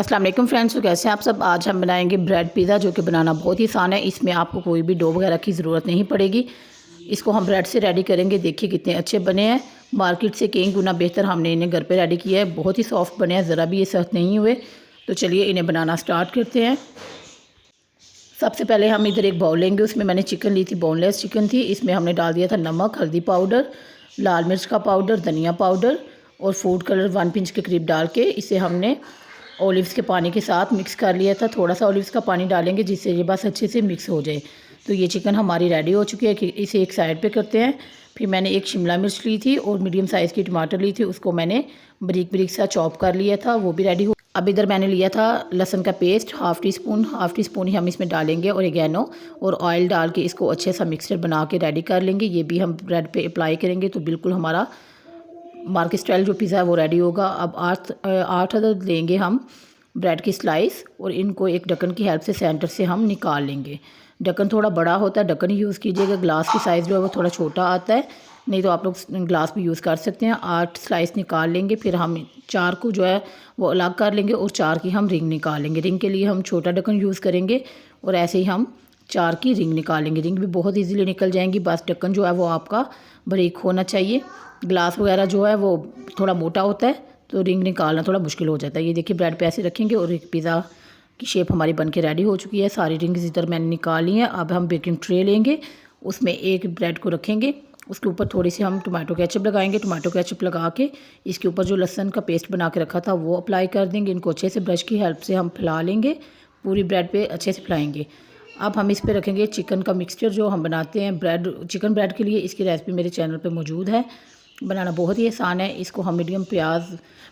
अस्सलाम वालेकुम फ्रेंड्स, तो कैसे हैं आप सब। आज हम बनाएंगे ब्रेड पिज़्ज़ा, जो कि बनाना बहुत ही आसान है। इसमें आपको कोई भी डो वगैरह की ज़रूरत नहीं पड़ेगी। इसको हम ब्रेड से रेडी करेंगे। देखिए कितने अच्छे बने हैं, मार्केट से कई गुना बेहतर हमने इन्हें घर पे रेडी किया है। बहुत ही सॉफ्ट बने हैं, ज़रा भी ये सख्त नहीं हुए। तो चलिए इन्हें बनाना स्टार्ट करते हैं। सबसे पहले हम इधर एक बाउल लेंगे, उसमें मैंने चिकन ली थी, बोनलेस चिकन थी। इसमें हमने डाल दिया था नमक, हल्दी पाउडर, लाल मिर्च का पाउडर, धनिया पाउडर और फूड कलर 1 पिंच के करीब डाल के इसे हमने ओलिव्स के पानी के साथ मिक्स कर लिया था। थोड़ा सा ओलिव्स का पानी डालेंगे जिससे ये बस अच्छे से मिक्स हो जाए। तो ये चिकन हमारी रेडी हो चुकी है कि इसे एक साइड पे करते हैं। फिर मैंने एक शिमला मिर्च ली थी और मीडियम साइज़ की टमाटर ली थी, उसको मैंने बारीक बारीक सा चॉप कर लिया था, वो भी रेडी हो। अब इधर मैंने लिया था लहसुन का पेस्ट, हाफ़ टी स्पून ही हम इसमें डालेंगे और ऑरिगेनो और ऑयल डाल के इसको अच्छे सा मिक्सचर बना के रेडी कर लेंगे। ये भी हम ब्रेड पे अप्लाई करेंगे तो बिल्कुल हमारा मार्केट स्टाइल जो पिज़्ज़ा है वो रेडी होगा। अब 8 अदद लेंगे हम ब्रेड की स्लाइस और इनको एक ढक्कन की हेल्प से सेंटर से हम निकाल लेंगे। ढक्कन थोड़ा बड़ा होता है, ढक्कन ही यूज़ कीजिएगा। ग्लास की साइज़ जो है वो थोड़ा छोटा आता है, नहीं तो आप लोग ग्लास भी यूज़ कर सकते हैं। 8 स्लाइस निकाल लेंगे, फिर हम 4 को जो है वो अलग कर लेंगे और 4 की हम रिंग निकाल लेंगे। रिंग के लिए हम छोटा ढक्कन यूज़ करेंगे और ऐसे ही हम 4 की रिंग निकालेंगे। रिंग भी बहुत ईजीली निकल जाएंगी, बस ढक्कन जो है वो आपका बारीक होना चाहिए। ग्लास वगैरह जो है वो थोड़ा मोटा होता है तो रिंग निकालना थोड़ा मुश्किल हो जाता है। ये देखिए ब्रेड पे ऐसे रखेंगे और एक पिज़्ज़ा की शेप हमारी बनके रेडी हो चुकी है। सारी रिंग्स इधर मैंने निकाली हैं। अब हम बेकिंग ट्रे लेंगे, उसमें एक ब्रेड को रखेंगे, उसके ऊपर थोड़ी सी हम टमाटो केचप लगाएंगे। टमाटो केचप लगा के इसके ऊपर जो लहसुन का पेस्ट बना के रखा था वो अप्लाई कर देंगे। इनको अच्छे से ब्रश की हेल्प से हम फैला लेंगे, पूरी ब्रेड पे अच्छे से फैलाएंगे। अब हम इस पे रखेंगे चिकन का मिक्सचर जो हम बनाते हैं चिकन ब्रेड के लिए। इसकी रेसिपी मेरे चैनल पे मौजूद है, बनाना बहुत ही आसान है। इसको हम मीडियम प्याज,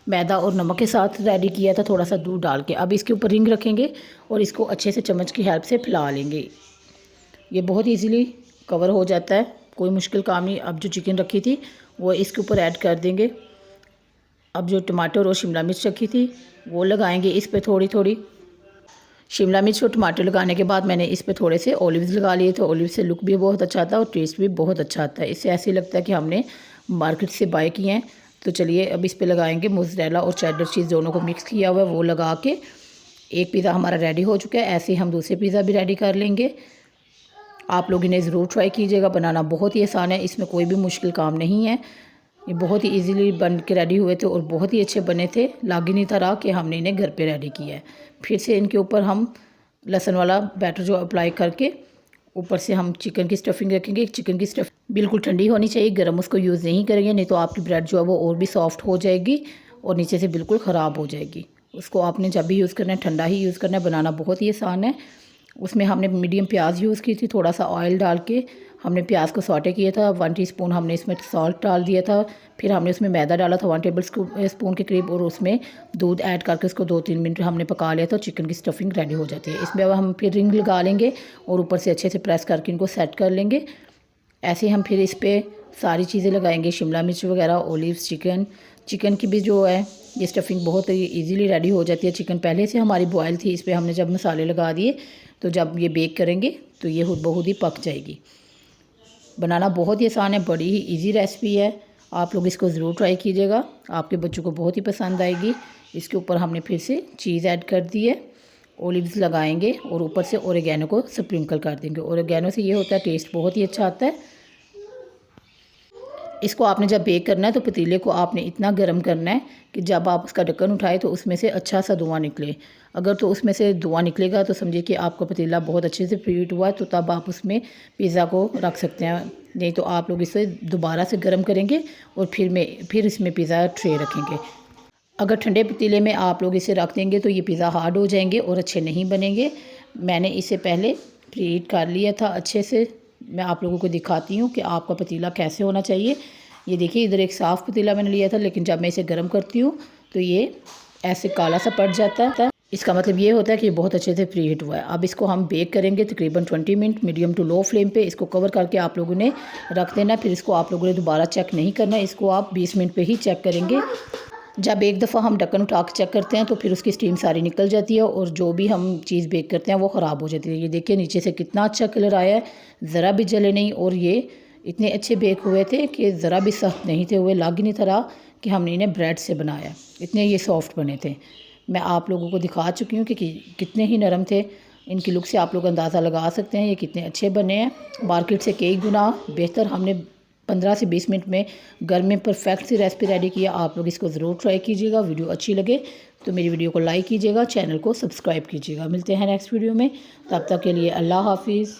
मैदा और नमक के साथ रेडी किया था, थोड़ा सा दूध डाल के। अब इसके ऊपर रिंग रखेंगे और इसको अच्छे से चम्मच की हेल्प से फैला लेंगे। ये बहुत इजीली कवर हो जाता है, कोई मुश्किल काम नहीं। अब जो चिकन रखी थी वो इसके ऊपर ऐड कर देंगे। अब जो टमाटर और शिमला मिर्च रखी थी वो लगाएंगे इस पर थोड़ी थोड़ी। शिमला मिर्च और टमाटर लगाने के बाद मैंने इस पर थोड़े से ओलिव्स लगा लिए थे। ओलिव से लुक भी बहुत अच्छा आता है और टेस्ट भी बहुत अच्छा आता है। इससे ऐसे लगता है कि हमने मार्केट से बाय किए हैं। तो चलिए अब इस पे लगाएंगे मोज़रेला और चेडर चीज़ दोनों को मिक्स किया हुआ है, वो लगा के एक पिज़्ज़ा हमारा रेडी हो चुका है। ऐसे ही हम दूसरे पिज़्ज़ा भी रेडी कर लेंगे। आप लोग इन्हें ज़रूर ट्राई कीजिएगा, बनाना बहुत ही आसान है, इसमें कोई भी मुश्किल काम नहीं है। ये बहुत ही इजीली बन के रेडी हुए थे और बहुत ही अच्छे बने थे। लग ही नहीं था रहा कि हमने इन्हें घर पे रेडी किया है। फिर से इनके ऊपर हम लहसुन वाला बैटर जो अप्लाई करके ऊपर से हम चिकन की स्टफिंग रखेंगे। चिकन की स्टफिंग बिल्कुल ठंडी होनी चाहिए, गर्म उसको यूज़ नहीं करेंगे, नहीं तो आपकी ब्रेड जो है वो और भी सॉफ्ट हो जाएगी और नीचे से बिल्कुल ख़राब हो जाएगी। उसको आपने जब भी यूज़ करना है ठंडा ही यूज़ करना है। बनाना बहुत ही आसान है। उसमें हमने मीडियम प्याज यूज़ की थी, थोड़ा सा ऑयल डाल के हमने प्याज को सॉटे किया था। 1 टीस्पून हमने इसमें सॉल्ट डाल दिया था। फिर हमने उसमें मैदा डाला था 1 टेबल स्पून के करीब और उसमें दूध ऐड करके उसको 2-3 मिनट हमने पका लिया था। चिकन की स्टफिंग रेडी हो जाती है। इसमें अब हम फिर रिंग लगा लेंगे और ऊपर से अच्छे से प्रेस करके इनको सेट कर लेंगे। ऐसे हम फिर इस पर सारी चीज़ें लगाएंगे, शिमला मिर्च वगैरह, ओलिव्स, चिकन की भी जो है ये स्टफिंग बहुत ईजीली रेडी हो जाती है। चिकन पहले से हमारी बॉयल थी, इस पर हमने जब मसाले लगा दिए तो जब ये बेक करेंगे तो ये खुद बहुत ही पक जाएगी। बनाना बहुत ही आसान है, बड़ी ही इजी रेसिपी है। आप लोग इसको ज़रूर ट्राई कीजिएगा, आपके बच्चों को बहुत ही पसंद आएगी। इसके ऊपर हमने फिर से चीज़ ऐड कर दी है, ओलिव्स लगाएंगे और ऊपर से ओरिगेनो को स्प्रिंकल कर देंगे। ओरिगेनो से ये होता है टेस्ट बहुत ही अच्छा आता है। इसको आपने जब बेक करना है तो पतीले को आपने इतना गर्म करना है कि जब आप उसका ढक्कन उठाए तो उसमें से अच्छा सा धुआं निकले। अगर तो उसमें से धुआं निकलेगा तो समझिए कि आपका पतीला बहुत अच्छे से प्रीहीट हुआ है, तो तब आप उसमें पिज़्ज़ा को रख सकते हैं। नहीं तो आप लोग इसे दोबारा से गर्म करेंगे और फिर इसमें पिज़्ज़ा ट्रे रखेंगे। अगर ठंडे पतीले में आप लोग इसे रख देंगे तो ये पिज़्ज़ा हार्ड हो जाएंगे और अच्छे नहीं बनेंगे। मैंने इसे पहले प्रीहीट कर लिया था अच्छे से। मैं आप लोगों को दिखाती हूँ कि आपका पतीला कैसे होना चाहिए। ये देखिए इधर एक साफ़ पतीला मैंने लिया था, लेकिन जब मैं इसे गर्म करती हूँ तो ये ऐसे काला सा पड़ जाता है। इसका मतलब ये होता है कि बहुत अच्छे से प्री हीट हुआ है। अब इसको हम बेक करेंगे तकरीबन 20 minute medium to low flame पे। इसको कवर करके आप लोगों ने रख देना। फिर इसको आप लोगों ने दोबारा चेक नहीं करना, इसको आप 20 मिनट पे ही चेक करेंगे। जब एक दफ़ा हम ढक्कन उठा के चेक करते हैं तो फिर उसकी स्टीम सारी निकल जाती है और जो भी हम चीज़ बेक करते हैं वो ख़राब हो जाती है। ये देखिए नीचे से कितना अच्छा कलर आया है, ज़रा भी जले नहीं और ये इतने अच्छे बेक हुए थे कि ज़रा भी सख्त नहीं थे हुए। लग ही नहीं था रहा कि हमने इन्हें ब्रेड से बनाया, इतने ये सॉफ्ट बने थे। मैं आप लोगों को दिखा चुकी हूँ कि कितने ही नरम थे। इनकी लुक से आप लोग अंदाज़ा लगा सकते हैं ये कितने अच्छे बने हैं। मार्केट से कई गुना बेहतर हमने 15 से 20 मिनट में घर में परफेक्ट सी रेसिपी रेडी किया। आप लोग इसको ज़रूर ट्राई कीजिएगा। वीडियो अच्छी लगे तो मेरी वीडियो को लाइक कीजिएगा, चैनल को सब्सक्राइब कीजिएगा। मिलते हैं नेक्स्ट वीडियो में, तब तक के लिए अल्लाह हाफिज़।